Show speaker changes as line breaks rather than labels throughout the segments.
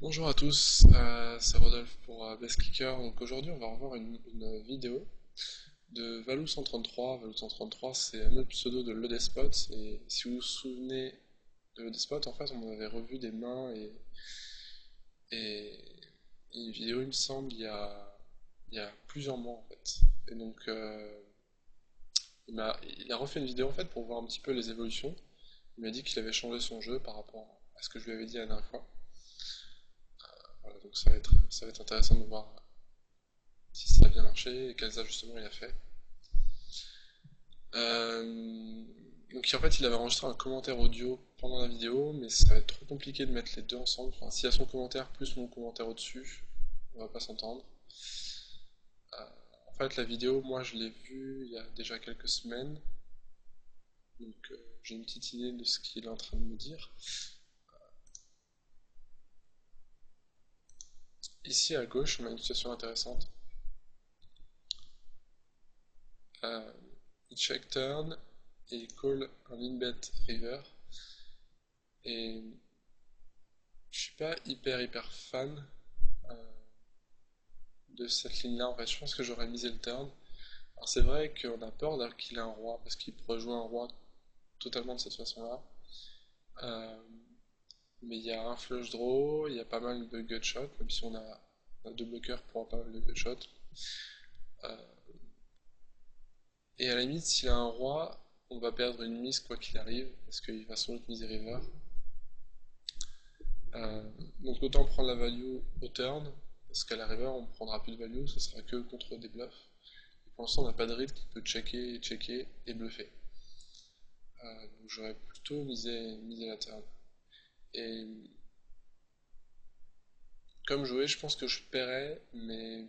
Bonjour à tous, c'est Rodolphe pour Best Clicker. Donc aujourd'hui on va revoir une vidéo de Valou133. Valou133 c'est un autre pseudo de Lodespot et si vous vous souvenez de Lodespot en fait on avait revu des mains et une vidéo il me semble il y a plusieurs mois en fait. Et donc il a refait une vidéo en fait pour voir un petit peu les évolutions. Il m'a dit qu'il avait changé son jeu par rapport à ce que je lui avais dit la dernière fois. Voilà, donc ça va être intéressant de voir si ça a bien marché et quels ajustements il a fait. Euh, donc en fait il avait enregistré un commentaire audio pendant la vidéo, mais ça va être trop compliqué de mettre les deux ensemble. Enfin, s'il y a son commentaire plus mon commentaire au-dessus, on va pas s'entendre. Euh, En fait la vidéo, moi je l'ai vue il y a déjà quelques semaines, donc j'ai une petite idée de ce qu'il est en train de me dire. Ici à gauche, on a une situation intéressante. Euh, il check turn et il call un inbet river. Et je suis pas hyper fan euh, de cette ligne-là. En fait, je pense que j'aurais misé le turn. Alors c'est vrai qu'on a peur qu'il ait un roi, parce qu'il pourrait jouer un roi totalement de cette façon-là. Euh, mais il y a un flush draw, il y a pas mal de gutshot, même si on a deux bloqueurs pour pas mal de gutshot. Euh, et à la limite, s'il a un roi, on va perdre une mise quoi qu'il arrive, parce qu'il va sans doute miser river. Euh, donc autant prendre la value au turn, parce qu'à la river on prendra plus de value, ce sera que contre des bluffs. Et pour l'instant on n'a pas de read qui peut checker et bluffer. Donc j'aurais plutôt misé la turn. Et comme joué, je pense que je paierais, mais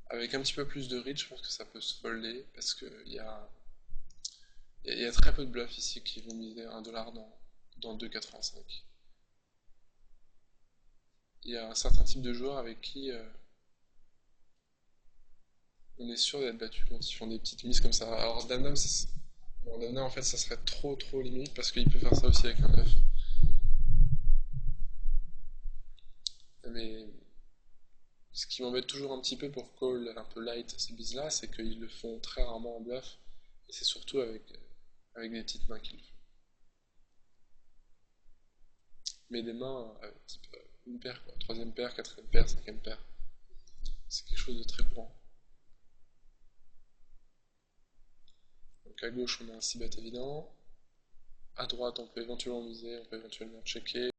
avec un petit peu plus de read, je pense que ça peut se folder, parce qu'il y a très peu de bluffs ici qui vont miser 1$ dans 2,85. Il y a un certain type de joueurs avec qui on est sûr d'être battu quand ils font des petites mises comme ça. Alors Dame, bon, Dame en fait ça serait trop limite parce qu'il peut faire ça aussi avec un 9. Mais ce qui m'embête toujours un petit peu pour call un peu light ces bises là, c'est qu'ils le font très rarement en bluff. Et c'est surtout avec des petites mains qu'ils le font. Mais des mains type une paire quoi, troisième paire, quatrième paire, cinquième paire. C'est quelque chose de très courant. Donc à gauche on a un 6 bet évident. À droite on peut éventuellement miser, on peut éventuellement checker.